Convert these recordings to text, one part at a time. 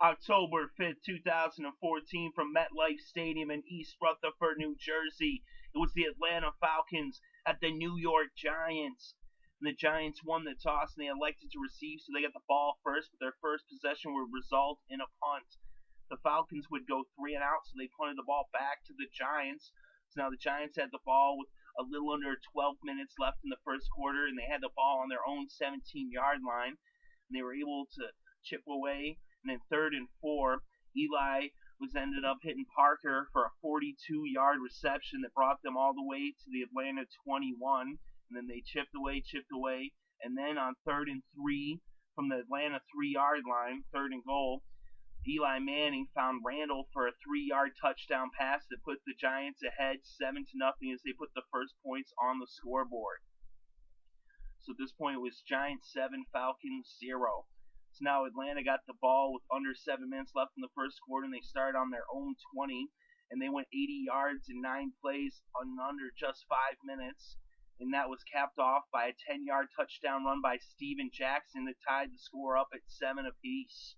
October 5th, 2014, from MetLife Stadium in East Rutherford, New Jersey. It was the Atlanta Falcons at the New York Giants. And the Giants won the toss and they elected to receive, so they got the ball first, but their first possession would result in a punt. The Falcons would go 3 and out, so they punted the ball back to the Giants. So now the Giants had the ball with a little under 12 minutes left in the first quarter, and they had the ball on their own 17-yard line. And they were able to chip away. And then 3rd and 4, Eli ended up hitting Parker for a 42-yard reception that brought them all the way to the Atlanta 21. And then they chipped away. And then on 3rd and 3, from the Atlanta 3-yard line, 3rd and goal, Eli Manning found Randle for a 3-yard touchdown pass that put the Giants ahead 7-0 as they put the first points on the scoreboard. So at this point it was Giants 7, Falcons 0. So now Atlanta got the ball with under 7 minutes left in the first quarter, and they started on their own 20, and they went 80 yards in 9 plays in under just 5 minutes. And that was capped off by a 10-yard touchdown run by Steven Jackson that tied the score up at 7 apiece.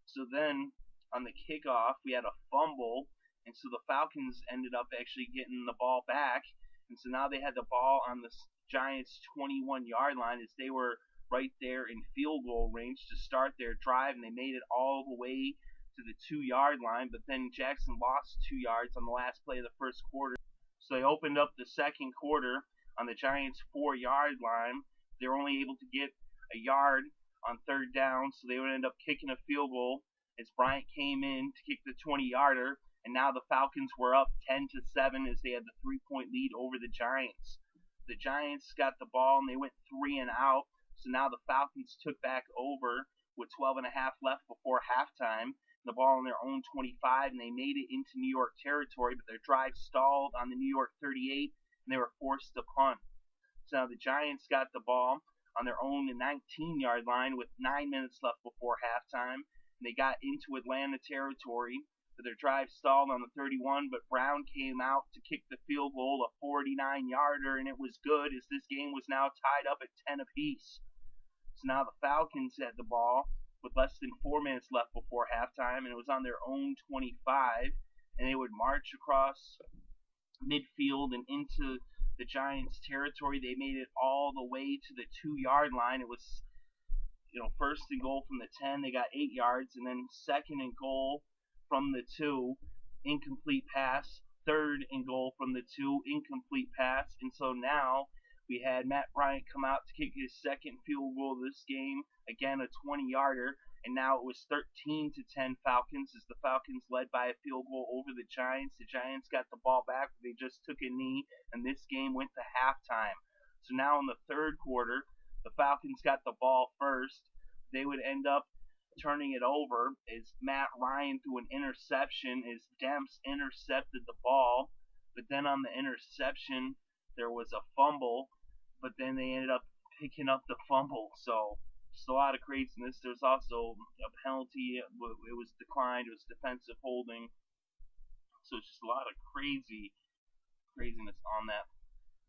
So then, on the kickoff, we had a fumble, and so the Falcons ended up actually getting the ball back, and so now they had the ball on the Giants' 21-yard line as they were right there in field goal range to start their drive, and they made it all the way to the 2-yard line, but then Jackson lost 2 yards on the last play of the first quarter. So they opened up the second quarter on the Giants' 4-yard line. They were only able to get a yard on 3rd down, so they would end up kicking a field goal as Bryant came in to kick the 20-yarder, and now the Falcons were up 10-7 as they had the 3-point lead over the Giants. The Giants got the ball and they went 3 and out, so now the Falcons took back over with 12 and a half left before halftime, the ball on their own 25, and they made it into New York territory, but their drive stalled on the New York 38, and they were forced to punt. So now the Giants got the ball on their own 19-yard line with 9 minutes left before halftime. And they got into Atlanta territory, but their drive stalled on the 31, but Brown came out to kick the field goal, a 49-yarder, and it was good as this game was now tied up at 10 apiece. So now the Falcons had the ball with less than 4 minutes left before halftime, and it was on their own 25, and they would march across midfield and into the Giants' territory. They made it all the way to the 2-yard line. It was, first and goal from the 10. They got 8 yards, and then 2nd and goal from the 2, incomplete pass. 3rd and goal from the 2, incomplete pass. And so now we had Matt Bryant come out to kick his 2nd field goal of this game, again a 20-yarder. And now it was 13-10 Falcons as the Falcons led by a field goal over the Giants. The Giants got the ball back, but they just took a knee, and this game went to halftime. So now in the 3rd quarter, the Falcons got the ball first. They would end up turning it over as Matt Ryan threw an interception as Demps intercepted the ball. But then on the interception, there was a fumble, but then they ended up picking up the fumble. So just a lot of craziness. There's also a penalty. It was declined. It was defensive holding. So it's just a lot of craziness on that.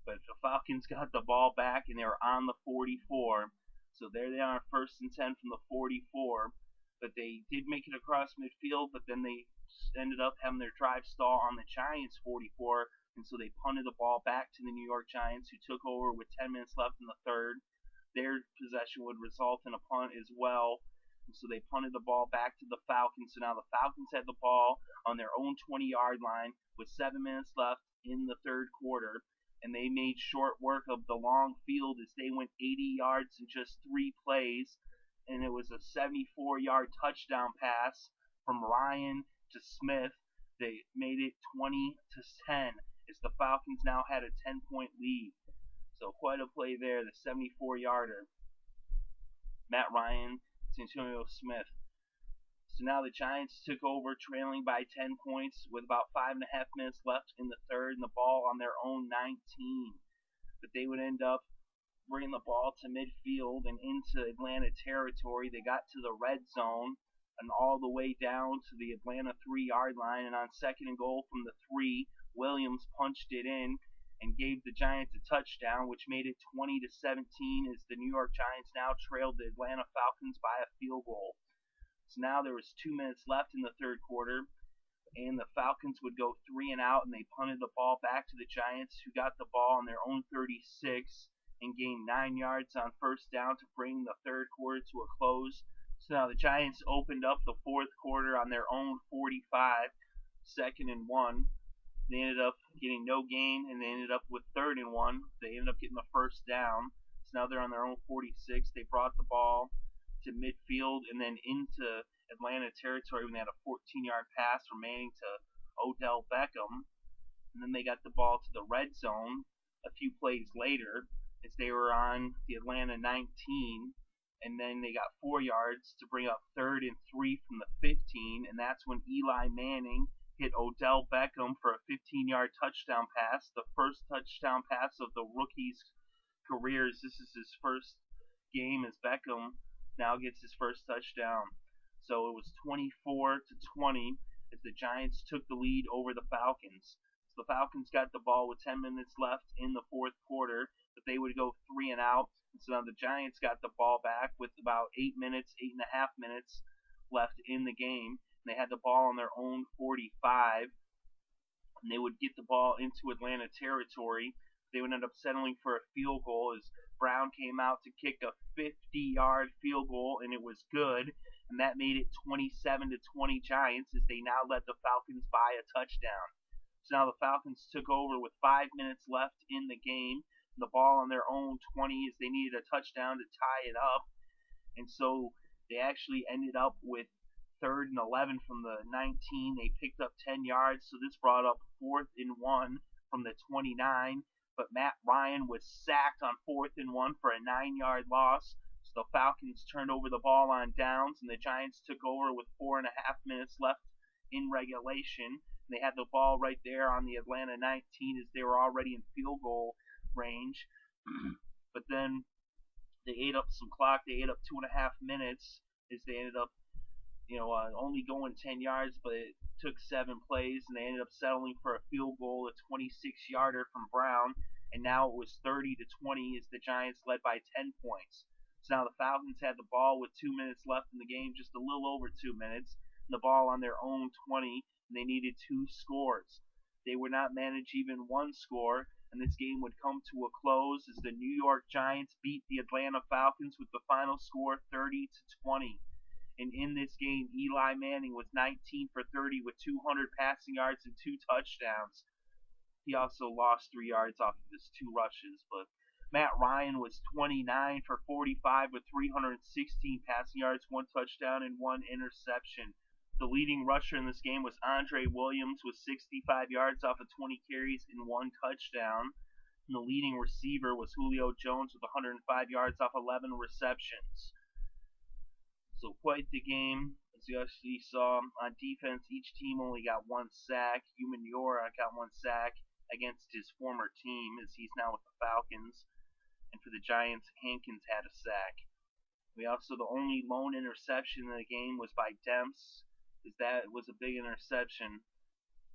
But the Falcons got the ball back, and they were on the 44. So there they are, 1st and 10 from the 44. But they did make it across midfield, but then they ended up having their drive stall on the Giants' 44. And so they punted the ball back to the New York Giants, who took over with 10 minutes left in the 3rd. Their possession would result in a punt as well. And so they punted the ball back to the Falcons. So now the Falcons had the ball on their own 20-yard line with 7 minutes left in the 3rd quarter. And they made short work of the long field as they went 80 yards in just 3 plays. And it was a 74-yard touchdown pass from Ryan to Smith. They made it 20-10 as the Falcons now had a 10-point lead. So quite a play there, the 74-yarder. Matt Ryan to Antone Smith. So now the Giants took over trailing by 10 points with about 5.5 minutes left in the 3rd and the ball on their own 19. But they would end up bringing the ball to midfield and into Atlanta territory. They got to the red zone and all the way down to the Atlanta 3-yard line. And on 2nd and goal from the 3, Williams punched it in and gave the Giants a touchdown, which made it 20-17 as the New York Giants now trailed the Atlanta Falcons by a field goal. So now there was 2 minutes left in the third quarter, and the Falcons would go 3-and-out, and they punted the ball back to the Giants, who got the ball on their own 36 and gained 9 yards on first down to bring the third quarter to a close. So now the Giants opened up the fourth quarter on their own 45, 2nd-and-1. They ended up getting no gain, and they ended up with 3rd-and-1. They ended up getting the first down. So now they're on their own 46. They brought the ball to midfield and then into Atlanta territory when they had a 14-yard pass from Manning to Odell Beckham. And then they got the ball to the red zone a few plays later as they were on the Atlanta 19. And then they got 4 yards to bring up 3rd and 3 from the 15. And that's when Eli Manning hit Odell Beckham for a 15-yard touchdown pass, the first touchdown pass of the rookie's careers. This is his first game as Beckham now gets his first touchdown. So it was 24-20 as the Giants took the lead over the Falcons. So the Falcons got the ball with 10 minutes left in the fourth quarter, but they would go 3-and-out. So now the Giants got the ball back with about 8 minutes, 8.5 minutes left in the game. And they had the ball on their own 45, and they would get the ball into Atlanta territory. They would end up settling for a field goal as Brown came out to kick a 50-yard field goal, and it was good. And that made it 27-20 Giants as they now led the Falcons by a touchdown. So now the Falcons took over with 5 minutes left in the game. The ball on their own 20 as they needed a touchdown to tie it up. And so they actually ended up with 3rd and 11 from the 19. They picked up 10 yards, so this brought up 4th and 1 from the 29. But Matt Ryan was sacked on 4th and 1 for a 9-yard loss. So the Falcons turned over the ball on downs, and the Giants took over with 4.5 minutes left in regulation. They had the ball right there on the Atlanta 19 as they were already in field goal range. But then they ate up some clock. They ate up 2.5 minutes as they ended up only going 10 yards, but it took 7 plays, and they ended up settling for a field goal, a 26-yarder from Brown, and now it was 30-20 as the Giants led by 10 points. So now the Falcons had the ball with 2 minutes left in the game, just a little over 2 minutes, and the ball on their own 20, and they needed 2 scores. They would not manage even 1 score, and this game would come to a close as the New York Giants beat the Atlanta Falcons with the final score 30-20. And in this game, Eli Manning was 19 for 30 with 200 passing yards and 2 touchdowns. He also lost 3 yards off of his 2 rushes. But Matt Ryan was 29 for 45 with 316 passing yards, 1 touchdown, and 1 interception. The leading rusher in this game was Andre Williams with 65 yards off of 20 carries and 1 touchdown. And the leading receiver was Julio Jones with 105 yards off 11 receptions. So quite the game. As you actually saw on defense, each team only got 1 sack. Umenyiora got 1 sack against his former team as he's now with the Falcons. And for the Giants, Hankins had a sack. The only lone interception in the game was by Demps, as that was a big interception.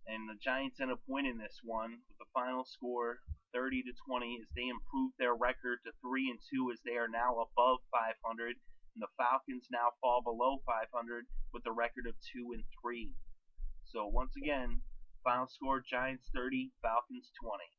And the Giants end up winning this one with the final score 30-20 as they improved their record to 3-2 as they are now above 500. And the Falcons now fall below 500 with a record of 2-3. So once again, final score Giants 30, Falcons 20.